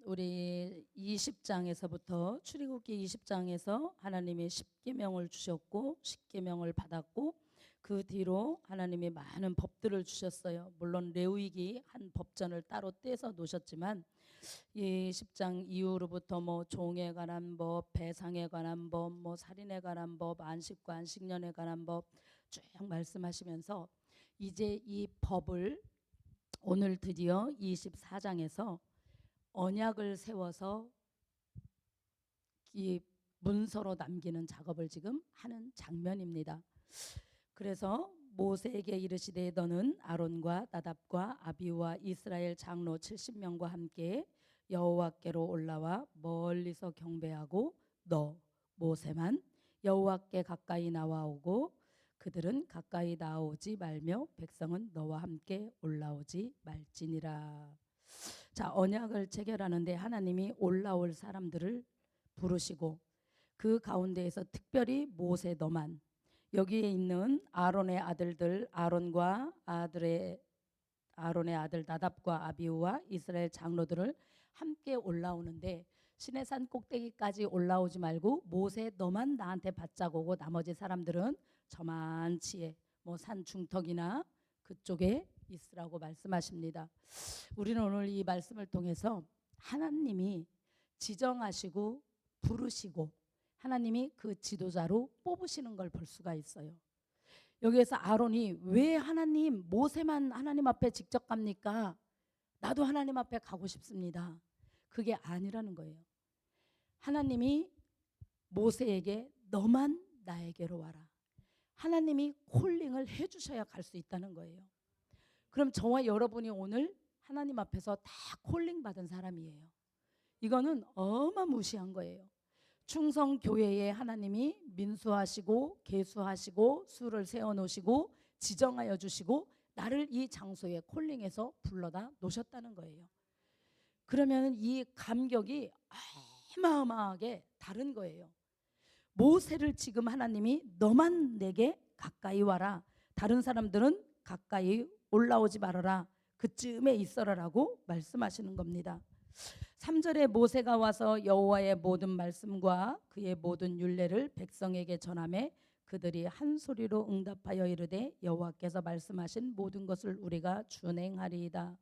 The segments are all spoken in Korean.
우리 20장에서부터 출애굽기 20장에서 하나님이 십계명을 주셨고 십계명을 받았고 그 뒤로 하나님이 많은 법들을 주셨어요. 물론 레위기 한 법전을 따로 떼서 놓으셨지만 이 10장 이후로부터 뭐 종에 관한 법, 배상에 관한 법, 뭐 살인에 관한 법, 안식과 안식년에 관한 법 쭉 말씀하시면서 이제 이 법을 오늘 드디어 24장에서 언약을 세워서 이 문서로 남기는 작업을 지금 하는 장면입니다. 그래서 모세에게 이르시되 너는 아론과 나답과 아비후와 이스라엘 장로 70명과 함께 여호와께로 올라와 멀리서 경배하고 너 모세만 여호와께 가까이 나와오고 그들은 가까이 나오지 말며 백성은 너와 함께 올라오지 말지니라. 자, 언약을 체결하는데 하나님이 올라올 사람들을 부르시고 그 가운데에서 특별히 모세 너만, 여기에 있는 아론의 아들들 아론의 아들 나답과 아비후와 이스라엘 장로들을 함께 올라오는데 시내산 꼭대기까지 올라오지 말고 모세 너만 나한테 바짝 오고 나머지 사람들은 저만치에 뭐 산 중턱이나 그쪽에 있으라고 말씀하십니다. 우리는 오늘 이 말씀을 통해서 하나님이 지정하시고 부르시고 하나님이 그 지도자로 뽑으시는 걸 볼 수가 있어요. 여기에서 아론이 왜 하나님 모세만 하나님 앞에 직접 갑니까? 나도 하나님 앞에 가고 싶습니다. 그게 아니라는 거예요. 하나님이 모세에게 너만 나에게로 와라. 하나님이 콜링을 해주셔야 갈 수 있다는 거예요. 그럼 저와 여러분이 오늘 하나님 앞에서 다 콜링 받은 사람이에요. 이거는 어마무시한 거예요. 충성교회에 하나님이 민수하시고 계수하시고 수를 세워놓으시고 지정하여 주시고 나를 이 장소에 콜링해서 불러다 놓으셨다는 거예요. 그러면 이 감격이 어마어마하게 다른 거예요. 모세를 지금 하나님이 너만 내게 가까이 와라. 다른 사람들은 가까이 올라오지 말아라. 그쯤에 있어라라고 말씀하시는 겁니다. 3절에 모세가 와서 여호와의 모든 말씀과 그의 모든 율례를 백성에게 전하매 그들이 한 소리로 응답하여 이르되 여호와께서 말씀하신 모든 것을 우리가 준행하리이다.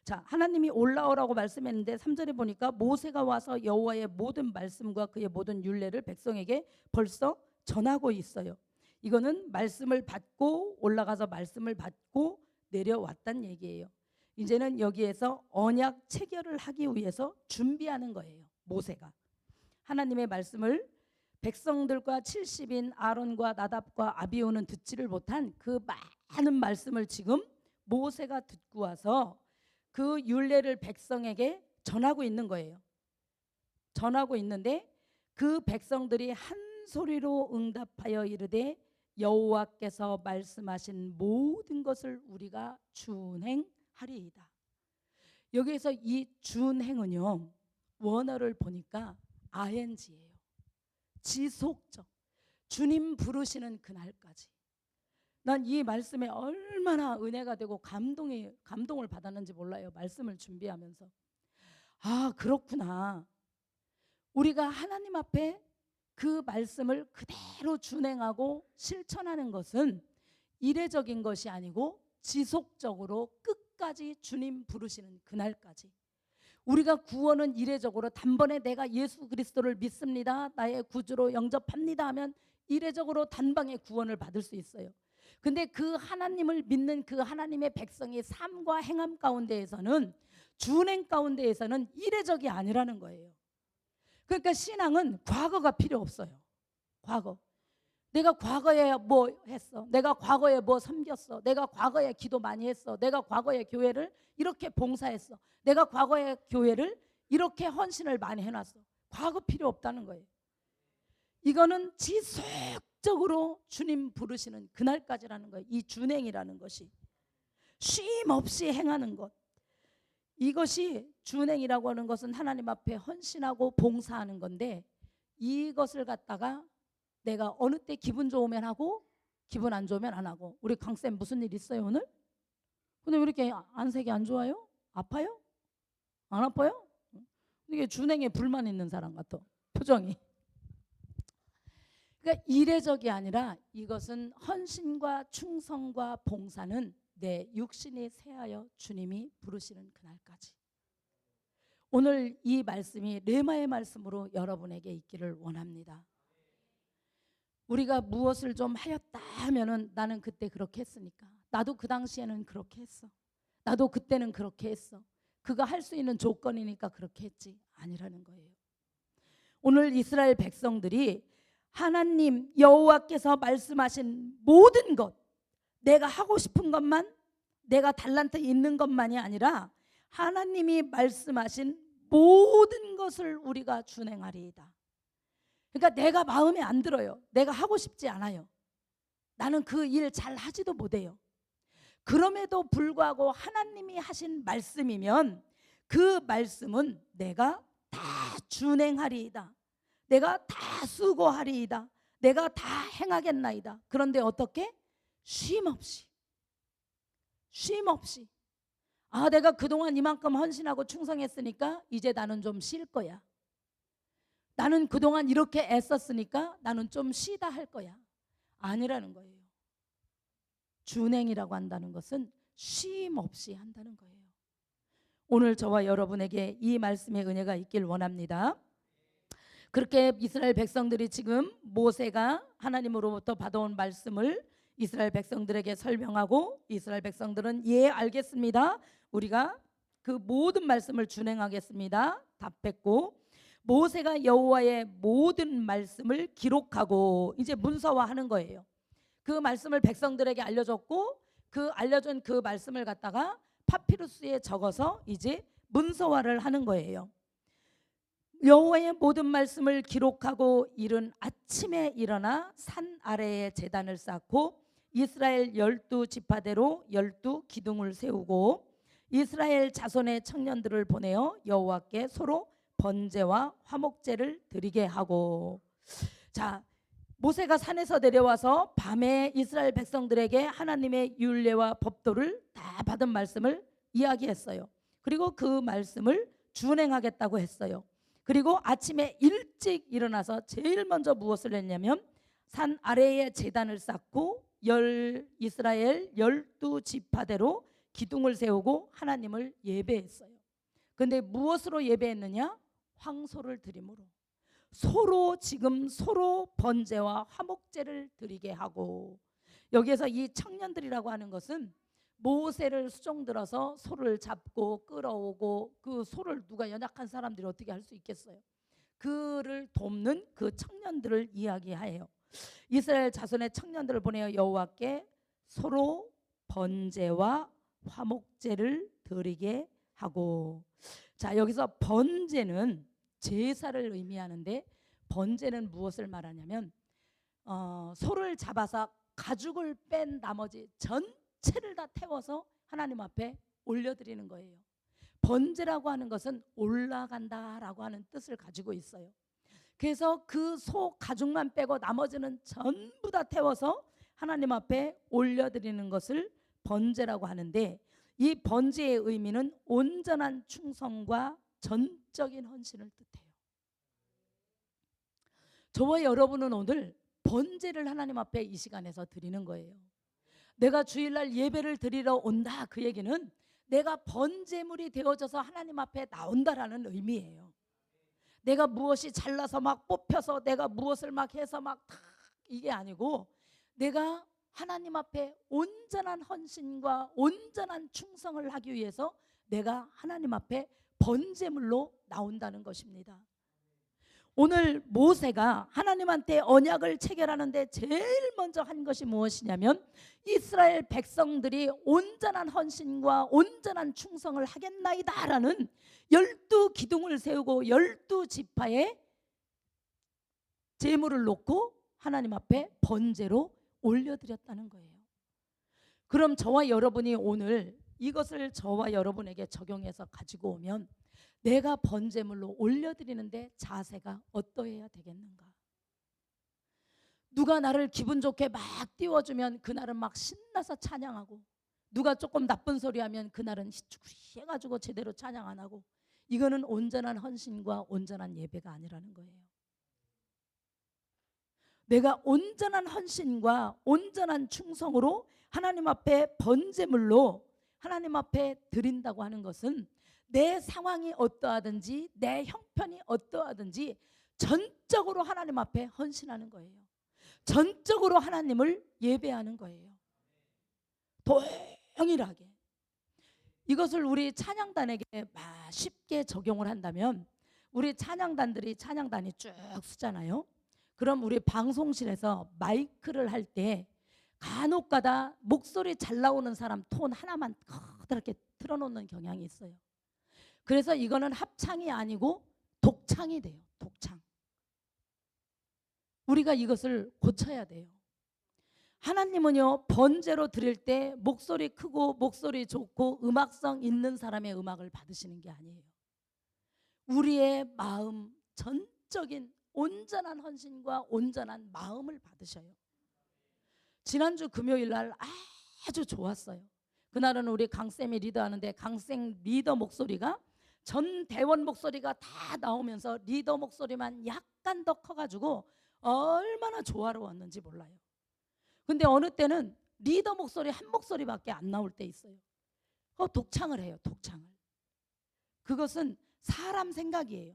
자, 하나님이 올라오라고 말씀했는데 3절에 보니까 모세가 와서 여호와의 모든 말씀과 그의 모든 율례를 백성에게 벌써 전하고 있어요. 이거는 말씀을 받고 올라가서 말씀을 받고 내려왔단 얘기예요. 이제는 여기에서 언약 체결을 하기 위해서 준비하는 거예요. 모세가 하나님의 말씀을 백성들과 70인 아론과 나답과 아비후는 듣지를 못한 그 많은 말씀을 지금 모세가 듣고 와서 그 율례를 백성에게 전하고 있는 거예요. 전하고 있는데 그 백성들이 한 소리로 응답하여 이르되 여호와께서 말씀하신 모든 것을 우리가 준행하리이다. 여기에서 이 준행은요, 원어를 보니까 ing예요. 지속적. 주님 부르시는 그날까지. 난 이 말씀에 얼마나 은혜가 되고 감동을 받았는지 몰라요. 말씀을 준비하면서. 아, 그렇구나. 우리가 하나님 앞에 그 말씀을 그대로 준행하고 실천하는 것은 이례적인 것이 아니고 지속적으로 끝까지 주님 부르시는 그날까지. 우리가 구원은 이례적으로 단번에 내가 예수 그리스도를 믿습니다, 나의 구주로 영접합니다 하면 이례적으로 단방에 구원을 받을 수 있어요. 근데 그 하나님을 믿는 그 하나님의 백성의 삶과 행함 가운데에서는, 준행 가운데에서는 이례적이 아니라는 거예요. 그러니까 신앙은 과거가 필요 없어요. 과거. 내가 과거에 뭐 했어, 내가 과거에 뭐 섬겼어, 내가 과거에 기도 많이 했어, 내가 과거에 교회를 이렇게 봉사했어, 내가 과거에 교회를 이렇게 헌신을 많이 해놨어. 과거 필요 없다는 거예요. 이거는 지속적으로 주님 부르시는 그날까지라는 거예요. 이 준행이라는 것이 쉼 없이 행하는 것, 이것이 준행이라고 하는 것은 하나님 앞에 헌신하고 봉사하는 건데, 이것을 갖다가 내가 어느 때 기분 좋으면 하고 기분 안 좋으면 안 하고. 우리 강쌤 무슨 일 있어요 오늘? 근데 왜 이렇게 안색이 안 좋아요? 아파요? 안 아파요? 이게 되게 준행에 불만 있는 사람 같아, 표정이. 그러니까 이례적이 아니라 이것은 헌신과 충성과 봉사는 내 육신이 쇠하여 주님이 부르시는 그날까지. 오늘 이 말씀이 레마의 말씀으로 여러분에게 있기를 원합니다. 우리가 무엇을 좀 하였다 하면은 나는 그때 그렇게 했으니까, 나도 그 당시에는 그렇게 했어, 나도 그때는 그렇게 했어, 그가 할 수 있는 조건이니까 그렇게 했지, 아니라는 거예요. 오늘 이스라엘 백성들이 하나님 여호와께서 말씀하신 모든 것, 내가 하고 싶은 것만, 내가 달란트 있는 것만이 아니라 하나님이 말씀하신 모든 것을 우리가 준행하리이다. 그러니까 내가 마음에 안 들어요, 내가 하고 싶지 않아요, 나는 그 일 잘 하지도 못해요. 그럼에도 불구하고 하나님이 하신 말씀이면 그 말씀은 내가 다 준행하리이다, 내가 다 수고하리이다, 내가 다 행하겠나이다. 그런데 어떻게? 쉼없이. 아, 내가 그동안 이만큼 헌신하고 충성했으니까 이제 나는 좀 쉴 거야, 나는 그동안 이렇게 애썼으니까 나는 좀 쉬다 할 거야, 아니라는 거예요. 준행이라고 한다는 것은 쉼 없이 한다는 거예요. 오늘 저와 여러분에게 이 말씀의 은혜가 있길 원합니다. 그렇게 이스라엘 백성들이 지금 모세가 하나님으로부터 받아온 말씀을 이스라엘 백성들에게 설명하고, 이스라엘 백성들은 예 알겠습니다, 우리가 그 모든 말씀을 준행하겠습니다 답했고, 모세가 여호와의 모든 말씀을 기록하고 이제 문서화하는 거예요. 그 말씀을 백성들에게 알려줬고, 그 알려준 그 말씀을 갖다가 파피루스에 적어서 이제 문서화를 하는 거예요. 여호와의 모든 말씀을 기록하고 이른 아침에 일어나 산 아래에 제단을 쌓고 이스라엘 12지파대로 12기둥을 세우고 이스라엘 자손의 청년들을 보내어 여호와께 서로 번제와 화목제를 드리게 하고. 자, 모세가 산에서 내려와서 밤에 이스라엘 백성들에게 하나님의 율례와 법도를 다 받은 말씀을 이야기했어요. 그리고 그 말씀을 준행하겠다고 했어요. 그리고 아침에 일찍 일어나서 제일 먼저 무엇을 했냐면 산 아래에 제단을 쌓고 이스라엘 12지파대로 기둥을 세우고 하나님을 예배했어요. 그런데 무엇으로 예배했느냐? 황소를 드림으로. 서로 번제와 화목제를 드리게 하고. 여기에서 이 청년들이라고 하는 것은 모세를 수종들어서 소를 잡고 끌어오고, 그 소를 누가 연약한 사람들이 어떻게 할 수 있겠어요? 그를 돕는 그 청년들을 이야기해요. 이스라엘 자손의 청년들을 보내어 여호와께 서로 번제와 화목제를 드리게 하고. 자, 여기서 번제는 제사를 의미하는데, 번제는 무엇을 말하냐면 소를 잡아서 가죽을 뺀 나머지 전체를 다 태워서 하나님 앞에 올려드리는 거예요. 번제라고 하는 것은 올라간다라고 하는 뜻을 가지고 있어요. 그래서 그 소 가죽만 빼고 나머지는 전부 다 태워서 하나님 앞에 올려드리는 것을 번제라고 하는데, 이 번제의 의미는 온전한 충성과 전적인 헌신을 뜻해요. 저와 여러분은 오늘 번제를 하나님 앞에 이 시간에서 드리는 거예요. 내가 주일날 예배를 드리러 온다, 그 얘기는 내가 번제물이 되어져서 하나님 앞에 나온다라는 의미예요. 내가 무엇이 잘나서 막 뽑혀서 내가 무엇을 막 해서 막 이게 아니고, 내가 하나님 앞에 온전한 헌신과 온전한 충성을 하기 위해서 내가 하나님 앞에 번제물로 나온다는 것입니다. 오늘 모세가 하나님한테 언약을 체결하는데 제일 먼저 한 것이 무엇이냐면, 이스라엘 백성들이 온전한 헌신과 온전한 충성을 하겠나이다라는 12기둥을 세우고 12지파의 제물을 놓고 하나님 앞에 번제로 올려드렸다는 거예요. 그럼 저와 여러분이 오늘 이것을 저와 여러분에게 적용해서 가지고 오면 내가 번제물로 올려드리는데 자세가 어떠해야 되겠는가? 누가 나를 기분 좋게 막 띄워주면 그날은 막 신나서 찬양하고, 누가 조금 나쁜 소리 하면 그날은 희죽해가지고 제대로 찬양 안 하고, 이거는 온전한 헌신과 온전한 예배가 아니라는 거예요. 내가 온전한 헌신과 온전한 충성으로 하나님 앞에 번제물로 하나님 앞에 드린다고 하는 것은 내 상황이 어떠하든지 내 형편이 어떠하든지 전적으로 하나님 앞에 헌신하는 거예요. 전적으로 하나님을 예배하는 거예요. 동일하게. 이것을 우리 찬양단에게 쉽게 적용을 한다면, 우리 찬양단들이 찬양단이 쭉 쓰잖아요. 그럼 우리 방송실에서 마이크를 할 때 간혹가다 목소리 잘 나오는 사람 톤 하나만 커다랗게 틀어놓는 경향이 있어요. 그래서 이거는 합창이 아니고 독창이 돼요. 독창. 우리가 이것을 고쳐야 돼요. 하나님은요, 번제로 드릴 때 목소리 크고 목소리 좋고 음악성 있는 사람의 음악을 받으시는 게 아니에요. 우리의 마음, 전적인 온전한 헌신과 온전한 마음을 받으셔요. 지난주 금요일 날 아주 좋았어요. 그날은 우리 강쌤이 리더하는데 강쌤 리더 목소리가 전 대원 목소리가 다 나오면서 리더 목소리만 약간 더 커가지고 얼마나 조화로웠는지 몰라요. 근데 어느 때는 리더 목소리 한 목소리밖에 안 나올 때 있어요. 독창을 해요. 독창을. 그것은 사람 생각이에요.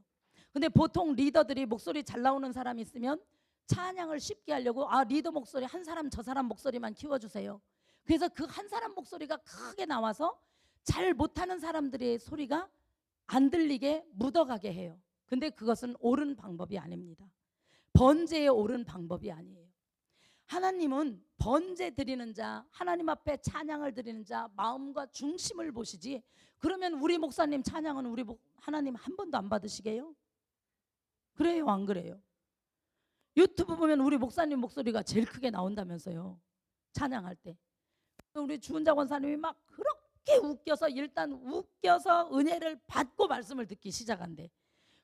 근데 보통 리더들이 목소리 잘 나오는 사람이 있으면 찬양을 쉽게 하려고 리더 목소리 한 사람 저 사람 목소리만 키워주세요. 그래서 그 한 사람 목소리가 크게 나와서 잘 못하는 사람들의 소리가 안 들리게 묻어가게 해요. 근데 그것은 옳은 방법이 아닙니다. 번제의 옳은 방법이 아니에요. 하나님은 번제 드리는 자, 하나님 앞에 찬양을 드리는 자 마음과 중심을 보시지, 그러면 우리 목사님 찬양은 우리 하나님 한 번도 안 받으시게요? 그래요, 안 그래요? 유튜브 보면 우리 목사님 목소리가 제일 크게 나온다면서요, 찬양할 때. 우리 주은자 권사님이 막 그렇게 웃겨서, 일단 웃겨서 은혜를 받고 말씀을 듣기 시작한대.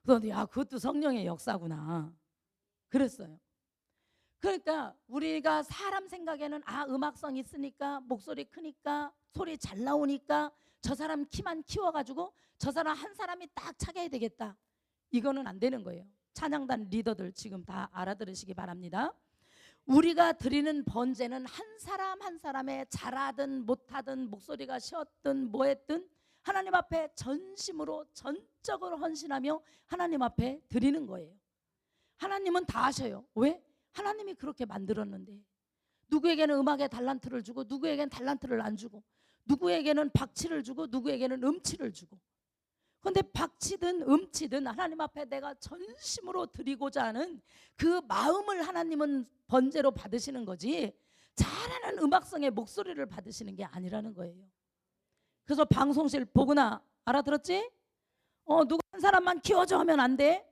그런데 그것도 성령의 역사구나 그랬어요. 그러니까 우리가 사람 생각에는 음악성 있으니까 목소리 크니까 소리 잘 나오니까 저 사람 키만 키워가지고 저 사람 한 사람이 딱 차게 해야 되겠다, 이거는 안 되는 거예요. 찬양단 리더들 지금 다 알아들으시기 바랍니다. 우리가 드리는 번제는 한 사람 한 사람의 잘하든 못하든 목소리가 쉬었든 뭐했든 하나님 앞에 전심으로 전적으로 헌신하며 하나님 앞에 드리는 거예요. 하나님은 다 아셔요. 왜? 하나님이 그렇게 만들었는데. 누구에게는 음악의 달란트를 주고 누구에게는 달란트를 안 주고, 누구에게는 박치를 주고 누구에게는 음치를 주고. 그런데 박치든 음치든 하나님 앞에 내가 전심으로 드리고자 하는 그 마음을 하나님은 번제로 받으시는 거지, 잘하는 음악성의 목소리를 받으시는 게 아니라는 거예요. 그래서 방송실 보구나, 알아들었지? 누구 한 사람만 키워줘 하면 안 돼.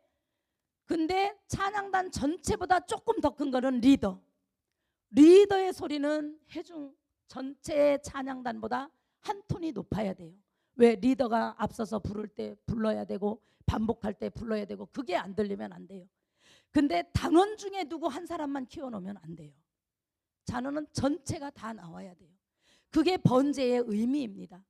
근데 찬양단 전체보다 조금 더 큰 거는 리더의 소리는 회중 전체의 찬양단보다 한 톤이 높아야 돼요. 왜? 리더가 앞서서 부를 때 불러야 되고 반복할 때 불러야 되고, 그게 안 들리면 안 돼요. 근데 단원 중에 누구 한 사람만 키워놓으면 안 돼요. 잔원은 전체가 다 나와야 돼요. 그게 번제의 의미입니다.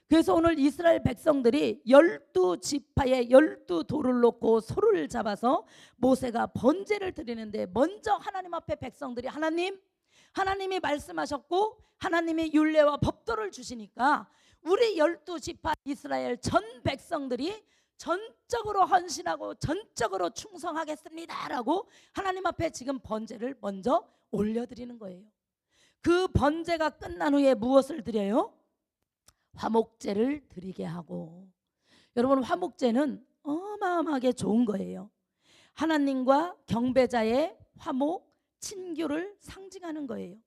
그래서 오늘 이스라엘 백성들이 12지파에 12돌을 놓고 소를 잡아서 모세가 번제를 드리는데, 먼저 하나님 앞에 백성들이 하나님이 말씀하셨고 하나님이 율례와 법도를 주시니까 우리 12지파 이스라엘 전 백성들이 전적으로 헌신하고 전적으로 충성하겠습니다 라고 하나님 앞에 지금 번제를 먼저 올려드리는 거예요. 그 번제가 끝난 후에 무엇을 드려요? 화목제를 드리게 하고. 여러분, 화목제는 어마어마하게 좋은 거예요. 하나님과 경배자의 화목, 친교를 상징하는 거예요.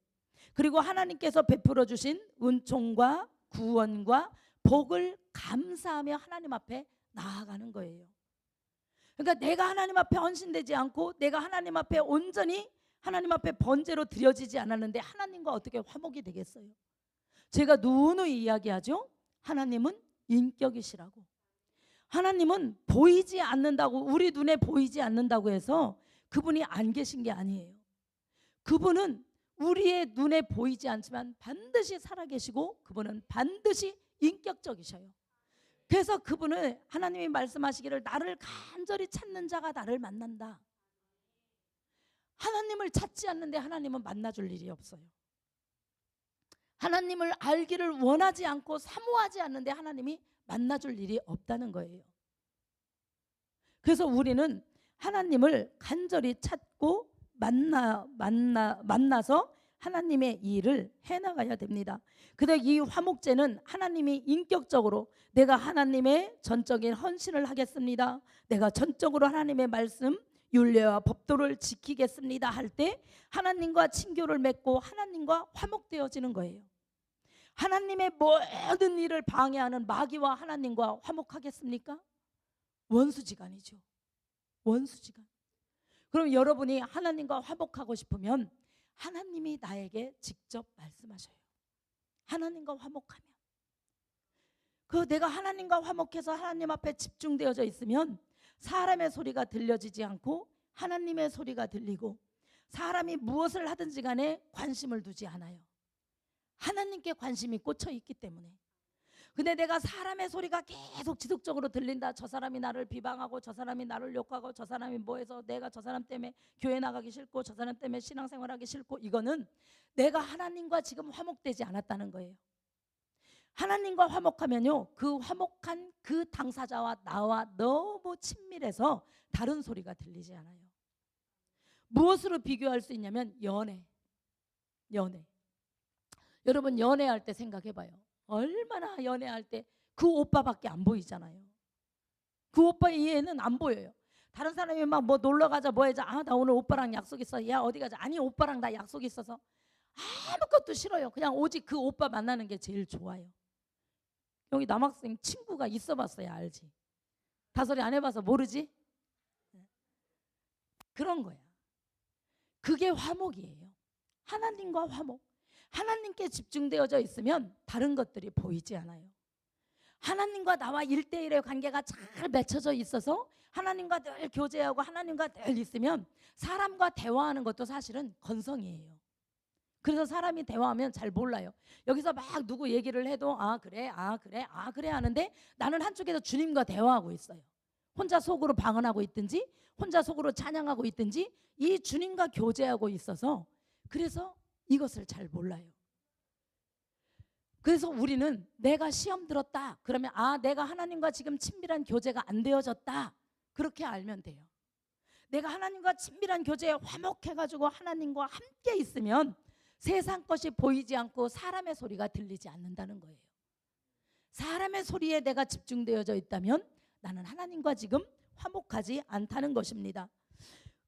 그리고 하나님께서 베풀어 주신 은총과 구원과 복을 감사하며 하나님 앞에 나아가는 거예요. 그러니까 내가 하나님 앞에 헌신되지 않고 내가 하나님 앞에 온전히 하나님 앞에 번제로 드려지지 않았는데 하나님과 어떻게 화목이 되겠어요? 제가 누누이 이야기하죠. 하나님은 인격이시라고. 하나님은 보이지 않는다고, 우리 눈에 보이지 않는다고 해서 그분이 안 계신 게 아니에요. 그분은 우리의 눈에 보이지 않지만 반드시 살아계시고 그분은 반드시 인격적이셔요. 그래서 그분은 하나님이 말씀하시기를 나를 간절히 찾는 자가 나를 만난다. 하나님을 찾지 않는데 하나님은 만나줄 일이 없어요. 하나님을 알기를 원하지 않고 사모하지 않는데 하나님이 만나줄 일이 없다는 거예요. 그래서 우리는 하나님을 간절히 찾고 만나서 하나님의 일을 해나가야 됩니다. 근데 이 화목제는 하나님이 인격적으로 내가 하나님의 전적인 헌신을 하겠습니다, 내가 전적으로 하나님의 말씀 율례와 법도를 지키겠습니다 할 때 하나님과 친교를 맺고 하나님과 화목되어지는 거예요. 하나님의 모든 일을 방해하는 마귀와 하나님과 화목하겠습니까? 원수지간이죠. 원수지간. 그럼 여러분이 하나님과 화목하고 싶으면 하나님이 나에게 직접 말씀하셔요. 하나님과 화목하면, 내가 하나님과 화목해서 하나님 앞에 집중되어져 있으면 사람의 소리가 들려지지 않고 하나님의 소리가 들리고, 사람이 무엇을 하든지 간에 관심을 두지 않아요. 하나님께 관심이 꽂혀 있기 때문에. 근데 내가 사람의 소리가 계속 지속적으로 들린다, 저 사람이 나를 비방하고 저 사람이 나를 욕하고 저 사람이 뭐해서 내가 저 사람 때문에 교회 나가기 싫고 저 사람 때문에 신앙생활하기 싫고, 이거는 내가 하나님과 지금 화목되지 않았다는 거예요. 하나님과 화목하면요, 그 화목한 그 당사자와 나와 너무 친밀해서 다른 소리가 들리지 않아요. 무엇으로 비교할 수 있냐면 연애. 여러분 연애할 때 생각해봐요. 얼마나 연애할 때 그 오빠밖에 안 보이잖아요. 그 오빠 이해는 안 보여요. 다른 사람이 막 뭐 놀러 가자 뭐 하자, 나 오늘 오빠랑 약속 있어, 야 어디 가자, 아니 오빠랑 나 약속 있어서, 아무것도 싫어요. 그냥 오직 그 오빠 만나는 게 제일 좋아요. 여기 남학생 친구가 있어봤어야 알지. 다소리 안 해봐서 모르지. 그런 거야. 그게 화목이에요. 하나님과 화목. 하나님께 집중되어져 있으면 다른 것들이 보이지 않아요. 하나님과 나와 1대1의 관계가 잘 맺혀져 있어서 하나님과 늘 교제하고 하나님과 늘 있으면 사람과 대화하는 것도 사실은 건성이에요. 그래서 사람이 대화하면 잘 몰라요. 여기서 막 누구 얘기를 해도 그래 하는데 나는 한쪽에서 주님과 대화하고 있어요. 혼자 속으로 방언하고 있든지 혼자 속으로 찬양하고 있든지 이 주님과 교제하고 있어서 그래서 이것을 잘 몰라요. 그래서 우리는 내가 시험 들었다 그러면 내가 하나님과 지금 친밀한 교제가 안 되어졌다, 그렇게 알면 돼요. 내가 하나님과 친밀한 교제에 화목해가지고 하나님과 함께 있으면 세상 것이 보이지 않고 사람의 소리가 들리지 않는다는 거예요. 사람의 소리에 내가 집중되어져 있다면 나는 하나님과 지금 화목하지 않다는 것입니다.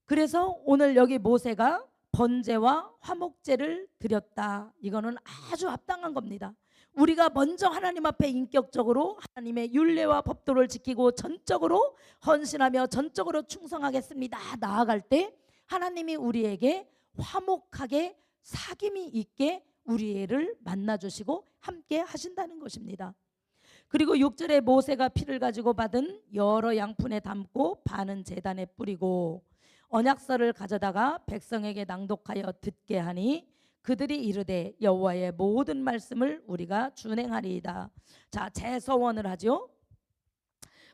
그래서 오늘 여기 모세가 번제와 화목제를 드렸다. 이거는 아주 합당한 겁니다. 우리가 먼저 하나님 앞에 인격적으로 하나님의 율례와 법도를 지키고 전적으로 헌신하며 전적으로 충성하겠습니다 나아갈 때 하나님이 우리에게 화목하게 사귐이 있게 우리를 만나주시고 함께 하신다는 것입니다. 그리고 6절에 모세가 피를 가지고 받은 여러 양푼에 담고 반은 제단에 뿌리고 언약서를 가져다가 백성에게 낭독하여 듣게 하니 그들이 이르되 여호와의 모든 말씀을 우리가 준행하리이다. 자, 재서원을 하죠.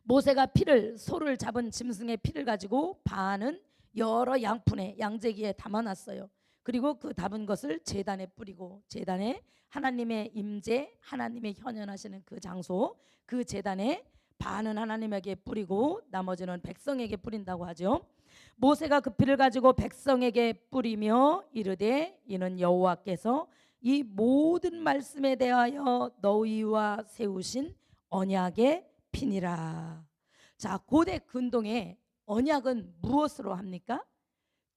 모세가 소를 잡은 짐승의 피를 가지고 반은 여러 양푼에 양재기에 담아놨어요. 그리고 그 담은 것을 제단에 뿌리고, 제단에 하나님의 임재, 하나님의 현현하시는 그 장소, 그 제단에 반은 하나님에게 뿌리고 나머지는 백성에게 뿌린다고 하죠. 모세가 그 피를 가지고 백성에게 뿌리며 이르되 이는 여호와께서 이 모든 말씀에 대하여 너희와 세우신 언약의 피니라. 자, 고대 근동에 언약은 무엇으로 합니까?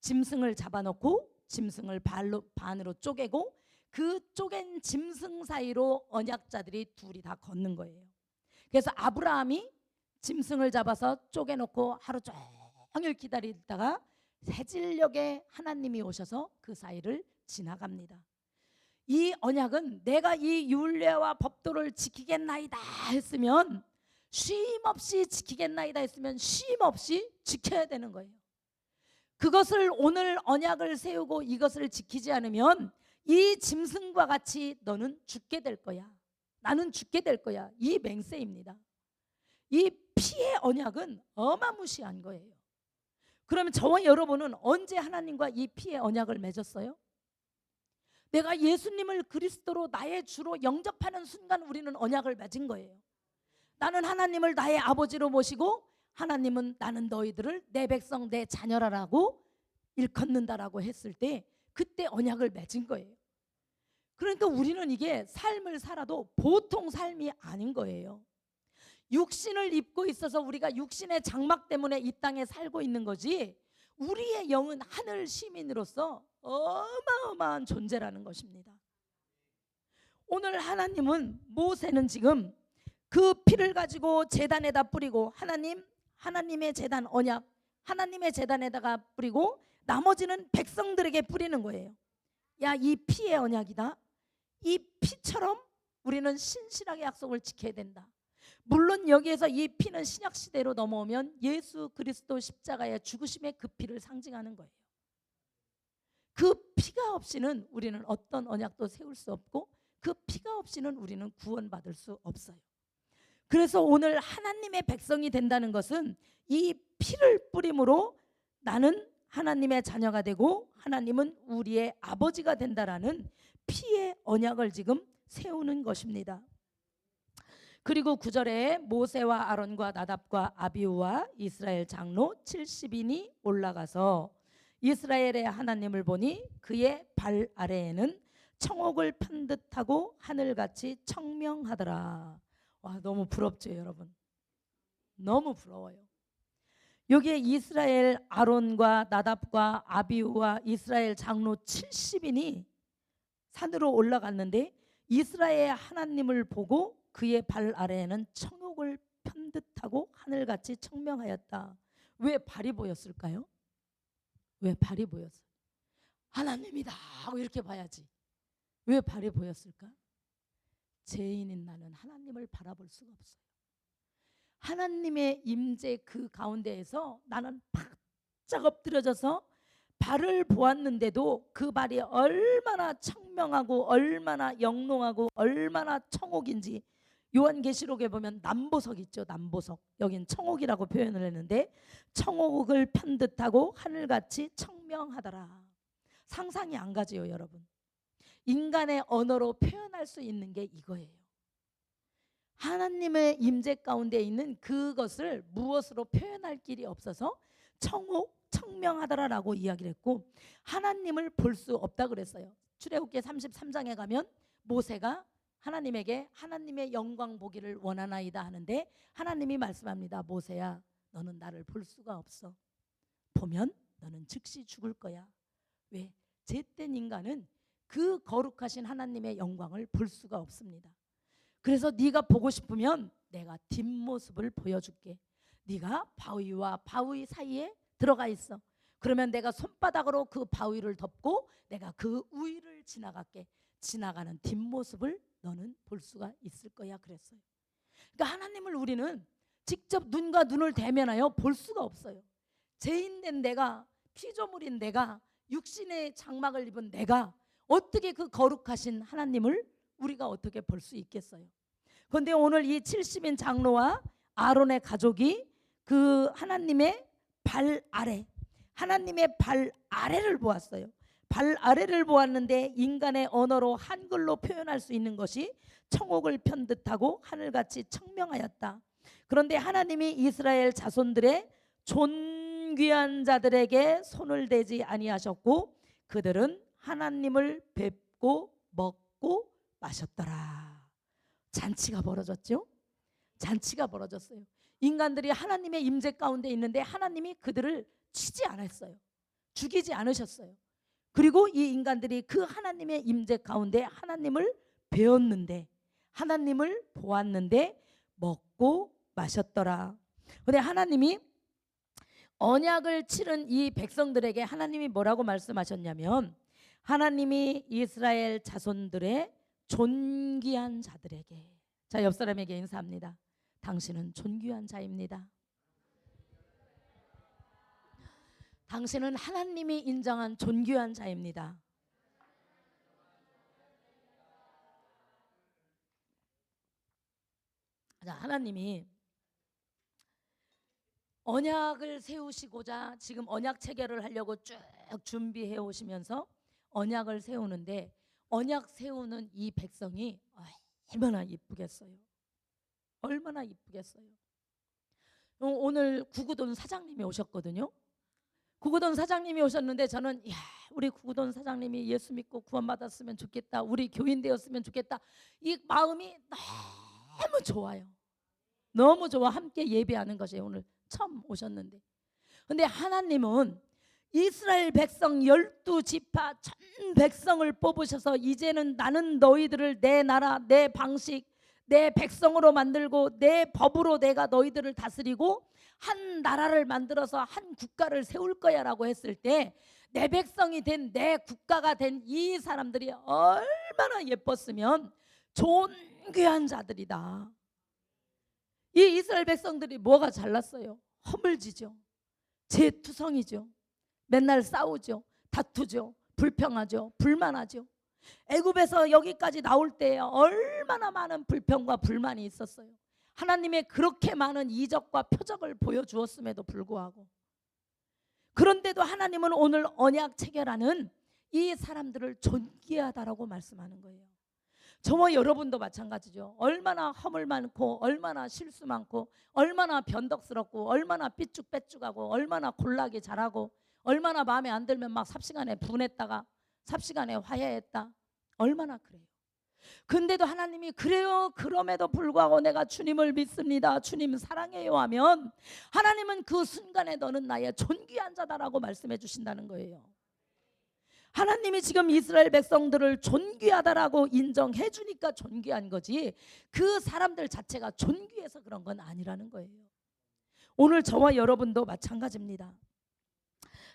짐승을 잡아놓고 짐승을 반으로 쪼개고 그 쪼갠 짐승 사이로 언약자들이 둘이 다 걷는 거예요. 그래서 아브라함이 짐승을 잡아서 쪼개놓고 하루 종일 기다리다가 새질녘에 하나님이 오셔서 그 사이를 지나갑니다. 이 언약은 내가 이 율례와 법도를 지키겠나이다 했으면 쉼없이 지키겠나이다 했으면 쉼없이 지켜야 되는 거예요. 그것을 오늘 언약을 세우고 이것을 지키지 않으면 이 짐승과 같이 너는 죽게 될 거야, 나는 죽게 될 거야, 이 맹세입니다. 이 피의 언약은 어마무시한 거예요. 그러면 저와 여러분은 언제 하나님과 이 피의 언약을 맺었어요? 내가 예수님을 그리스도로 나의 주로 영접하는 순간 우리는 언약을 맺은 거예요. 나는 하나님을 나의 아버지로 모시고 하나님은 나는 너희들을 내 백성 내 자녀라라고 일컫는다라고 했을 때 그때 언약을 맺은 거예요. 그러니까 우리는 이게 삶을 살아도 보통 삶이 아닌 거예요. 육신을 입고 있어서 우리가 육신의 장막 때문에 이 땅에 살고 있는 거지, 우리의 영은 하늘 시민으로서 어마어마한 존재라는 것입니다. 오늘 하나님은 모세는 지금 그 피를 가지고 제단에다 뿌리고 하나님의 제단 언약, 하나님의 제단에다가 뿌리고 나머지는 백성들에게 뿌리는 거예요. 야, 이 피의 언약이다. 이 피처럼 우리는 신실하게 약속을 지켜야 된다. 물론 여기에서 이 피는 신약시대로 넘어오면 예수 그리스도 십자가의 죽으심의 그 피를 상징하는 거예요. 그 피가 없이는 우리는 어떤 언약도 세울 수 없고 그 피가 없이는 우리는 구원받을 수 없어요. 그래서 오늘 하나님의 백성이 된다는 것은 이 피를 뿌림으로 나는 하나님의 자녀가 되고 하나님은 우리의 아버지가 된다라는 피의 언약을 지금 세우는 것입니다. 그리고 9절에 모세와 아론과 나답과 아비후와 이스라엘 장로 70인이 올라가서 이스라엘의 하나님을 보니 그의 발 아래에는 청옥을 편 듯하고 하늘같이 청명하더라. 와, 너무 부럽죠 여러분? 너무 부러워요. 여기에 이스라엘 아론과 나답과 아비후와 이스라엘 장로 70인이 산으로 올라갔는데 이스라엘 하나님을 보고 그의 발 아래에는 청옥을 편 듯하고 하늘같이 청명하였다. 왜 발이 보였을까요? 왜 발이 보였어요? 하나님이다 하고 이렇게 봐야지. 왜 발이 보였을까? 죄인인 나는 하나님을 바라볼 수가 없어요. 하나님의 임재 그 가운데에서 나는 바짝 엎드려져서 발을 보았는데도 그 발이 얼마나 청명하고 얼마나 영롱하고 얼마나 청옥인지, 요한계시록에 보면 남보석 있죠. 남보석, 여긴 청옥이라고 표현을 했는데 청옥을 편 듯하고 하늘같이 청명하더라. 상상이 안 가지요 여러분? 인간의 언어로 표현할 수 있는 게 이거예요. 하나님의 임재 가운데 있는 그것을 무엇으로 표현할 길이 없어서 청명하더라라고 이야기를 했고, 하나님을 볼 수 없다 그랬어요. 출애굽기 33장에 가면 모세가 하나님에게 하나님의 영광 보기를 원하나이다 하는데 하나님이 말씀합니다. 모세야, 너는 나를 볼 수가 없어. 보면 너는 즉시 죽을 거야. 왜? 잿된 인간은 그 거룩하신 하나님의 영광을 볼 수가 없습니다. 그래서 네가 보고 싶으면 내가 뒷모습을 보여줄게. 네가 바위와 바위 사이에 들어가 있어. 그러면 내가 손바닥으로 그 바위를 덮고 내가 그 위를 지나갈게. 지나가는 뒷모습을 너는 볼 수가 있을 거야 그랬어요. 그러니까 하나님을 우리는 직접 눈과 눈을 대면하여 볼 수가 없어요. 죄인된 내가, 피조물인 내가, 육신의 장막을 입은 내가 어떻게 그 거룩하신 하나님을 우리가 어떻게 볼 수 있겠어요? 그런데 오늘 이 70인 장로와 아론의 가족이 그 하나님의 발 아래, 하나님의 발 아래를 보았어요. 발 아래를 보았는데 인간의 언어로 한글로 표현할 수 있는 것이 청옥을 편 듯하고 하늘같이 청명하였다. 그런데 하나님이 이스라엘 자손들의 존귀한 자들에게 손을 대지 아니하셨고 그들은 하나님을 뵙고 먹고 마셨더라. 잔치가 벌어졌죠. 잔치가 벌어졌어요. 인간들이 하나님의 임재 가운데 있는데 하나님이 그들을 치지 않았어요. 죽이지 않으셨어요. 그리고 이 인간들이 그 하나님의 임재 가운데 하나님을 배웠는데, 하나님을 보았는데 먹고 마셨더라. 그런데 하나님이 언약을 치른 이 백성들에게 하나님이 뭐라고 말씀하셨냐면, 하나님이 이스라엘 자손들의 존귀한 자들에게, 자, 옆 사람에게 인사합니다. 당신은 존귀한 자입니다. 당신은 하나님이 인정한 존귀한 자입니다. 자, 하나님이 언약을 세우시고자 지금 언약 체결을 하려고 쭉 준비해 오시면서 언약을 세우는데, 언약 세우는 이 백성이 얼마나 이쁘겠어요. 얼마나 이쁘겠어요. 오늘 구구돈 사장님이 오셨거든요. 구구돈 사장님이 오셨는데 저는 우리 구구돈 사장님이 예수 믿고 구원받았으면 좋겠다, 우리 교인 되었으면 좋겠다, 이 마음이 너무 좋아요. 너무 좋아. 함께 예배하는 것이 오늘 처음 오셨는데, 근데 하나님은 이스라엘 백성 12지파 전 백성을 뽑으셔서 이제는 나는 너희들을 내 나라, 내 방식, 내 백성으로 만들고 내 법으로 내가 너희들을 다스리고 한 나라를 만들어서 한 국가를 세울 거야 라고 했을 때, 내 백성이 된, 내 국가가 된 이 사람들이 얼마나 예뻤으면 존귀한 자들이다. 이 이스라엘 백성들이 뭐가 잘났어요? 허물지죠. 재투성이죠. 맨날 싸우죠. 다투죠. 불평하죠. 불만하죠. 애굽에서 여기까지 나올 때 얼마나 많은 불평과 불만이 있었어요. 하나님의 그렇게 많은 이적과 표적을 보여주었음에도 불구하고, 그런데도 하나님은 오늘 언약 체결하는 이 사람들을 존귀하다라고 말씀하는 거예요. 저와 여러분도 마찬가지죠. 얼마나 허물 많고, 얼마나 실수 많고, 얼마나 변덕스럽고, 얼마나 삐쭉빼쭉하고, 얼마나 곤란하게 잘하고, 얼마나 마음에 안 들면 막 삽시간에 분했다가 삽시간에 화해했다, 얼마나 그래요. 근데도 하나님이 그래요, 그럼에도 불구하고 내가 주님을 믿습니다, 주님 사랑해요 하면 하나님은 그 순간에 너는 나의 존귀한 자다라고 말씀해 주신다는 거예요. 하나님이 지금 이스라엘 백성들을 존귀하다라고 인정해 주니까 존귀한 거지, 그 사람들 자체가 존귀해서 그런 건 아니라는 거예요. 오늘 저와 여러분도 마찬가지입니다.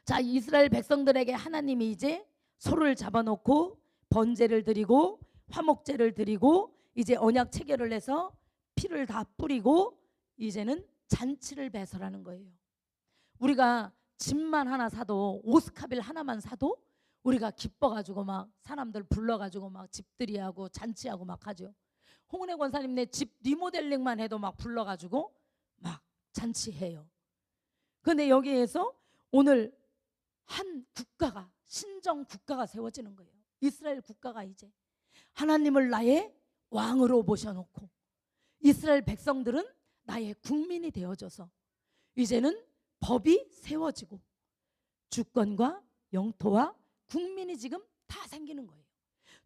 자, 이스라엘 백성들에게 하나님이 이제 소를 잡아놓고 번제를 드리고 화목제를 드리고 이제 언약 체결을 해서 피를 다 뿌리고 이제는 잔치를 배설하는 거예요. 우리가 집만 하나 사도, 오스카빌 하나만 사도 우리가 기뻐가지고 막 사람들 불러가지고 막 집들이하고 잔치하고 막 하죠. 홍은혜 권사님 네 집 리모델링만 해도 막 불러가지고 막 잔치해요. 그런데 여기에서 오늘 한 국가가, 신정 국가가 세워지는 거예요. 이스라엘 국가가 이제 하나님을 나의 왕으로 모셔놓고 이스라엘 백성들은 나의 국민이 되어져서 이제는 법이 세워지고 주권과 영토와 국민이 지금 다 생기는 거예요.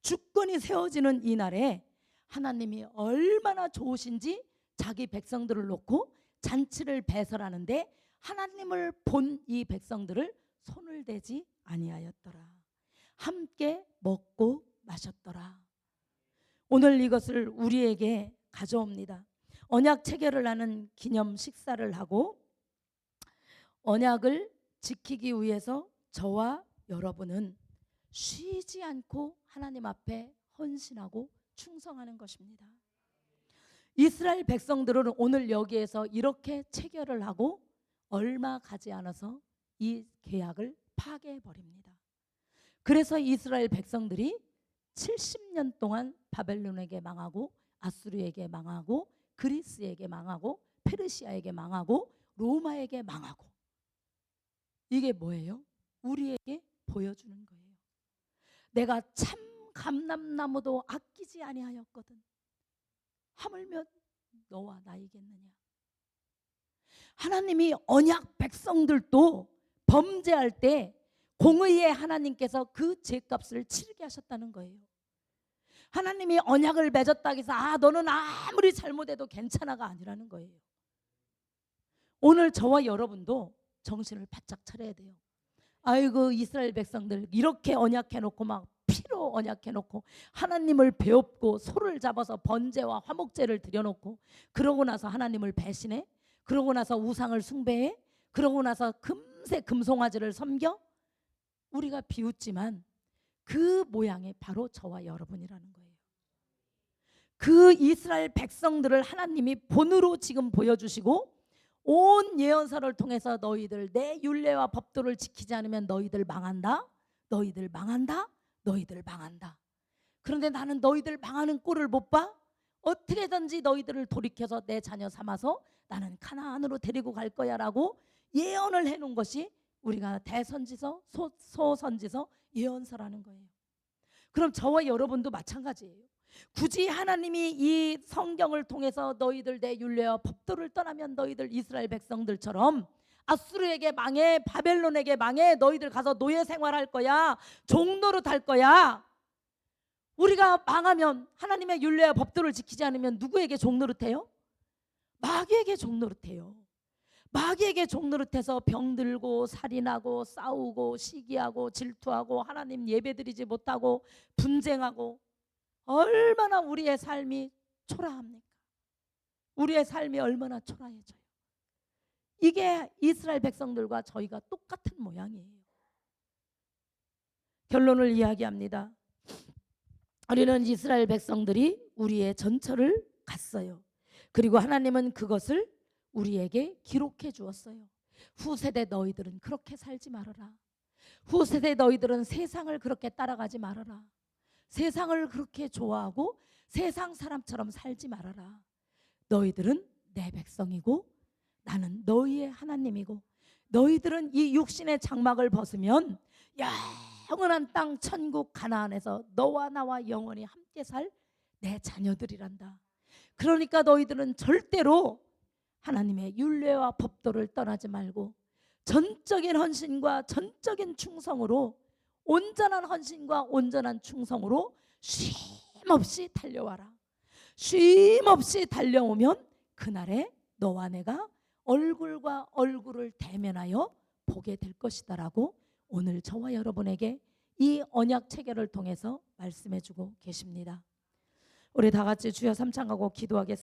주권이 세워지는 이 날에 하나님이 얼마나 좋으신지 자기 백성들을 놓고 잔치를 배설하는데 하나님을 본 이 백성들을 손을 대지 아니하였더라. 함께 먹고 마셨더라. 오늘 이것을 우리에게 가져옵니다. 언약 체결을 하는 기념 식사를 하고 언약을 지키기 위해서 저와 여러분은 쉬지 않고 하나님 앞에 헌신하고 충성하는 것입니다. 이스라엘 백성들은 오늘 여기에서 이렇게 체결을 하고 얼마 가지 않아서 이 계약을 파괴해버립니다. 그래서 이스라엘 백성들이 70년 동안 바벨론에게 망하고 아수르에게 망하고 그리스에게 망하고 페르시아에게 망하고 로마에게 망하고, 이게 뭐예요? 우리에게 보여주는 거예요. 내가 참 감람나무도 아끼지 아니하였거든 하물며 너와 나이겠느냐. 하나님이 언약 백성들도 범죄할 때 공의의 하나님께서 그 죄값을 치르게 하셨다는 거예요. 하나님이 언약을 맺었다고 해서 너는 아무리 잘못해도 괜찮아가 아니라는 거예요. 오늘 저와 여러분도 정신을 바짝 차려야 돼요. 아이고 이스라엘 백성들 이렇게 언약해놓고 막 피로 언약해놓고 하나님을 배웁고 소를 잡아서 번제와 화목제를 드려놓고 그러고 나서 하나님을 배신해? 그러고 나서 우상을 숭배해? 그러고 나서 금세 금송아지를 섬겨? 우리가 비웃지만 그 모양이 바로 저와 여러분이라는 거예요. 그 이스라엘 백성들을 하나님이 본으로 지금 보여주시고 온 예언서를 통해서 너희들 내 율례와 법도를 지키지 않으면 너희들 망한다, 너희들 망한다, 너희들 망한다. 그런데 나는 너희들 망하는 꼴을 못 봐? 어떻게든지 너희들을 돌이켜서 내 자녀 삼아서 나는 가나안으로 데리고 갈 거야라고 예언을 해놓은 것이 우리가 대선지서, 소선지서, 예언서라는 거예요. 그럼 저와 여러분도 마찬가지예요. 굳이 하나님이 이 성경을 통해서 너희들 내 율례와 법도를 떠나면 너희들 이스라엘 백성들처럼 아수르에게 망해, 바벨론에게 망해, 너희들 가서 노예 생활할 거야, 종노릇 할 거야. 우리가 망하면 하나님의 율례와 법도를 지키지 않으면 누구에게 종노릇해요? 마귀에게 종노릇해요. 마귀에게 종노릇해서 병들고 살인하고 싸우고 시기하고 질투하고 하나님 예배드리지 못하고 분쟁하고 얼마나 우리의 삶이 초라합니까? 우리의 삶이 얼마나 초라해져요. 이게 이스라엘 백성들과 저희가 똑같은 모양이에요. 결론을 이야기합니다. 우리는 이스라엘 백성들이 우리의 전철을 갔어요. 그리고 하나님은 그것을 우리에게 기록해 주었어요. 후세대 너희들은 그렇게 살지 말아라. 후세대 너희들은 세상을 그렇게 따라가지 말아라. 세상을 그렇게 좋아하고 세상 사람처럼 살지 말아라. 너희들은 내 백성이고 나는 너희의 하나님이고 너희들은 이 육신의 장막을 벗으면 영원한 땅 천국 가나안에서 너와 나와 영원히 함께 살 내 자녀들이란다. 그러니까 너희들은 절대로 하나님의 율례와 법도를 떠나지 말고 전적인 헌신과 전적인 충성으로, 온전한 헌신과 온전한 충성으로 쉼없이 달려와라. 쉼없이 달려오면 그날에 너와 내가 얼굴과 얼굴을 대면하여 보게 될 것이다라고 오늘 저와 여러분에게 이 언약 체결을 통해서 말씀해 주고 계십니다. 우리 다 같이 주여 삼창하고 기도하겠습니다.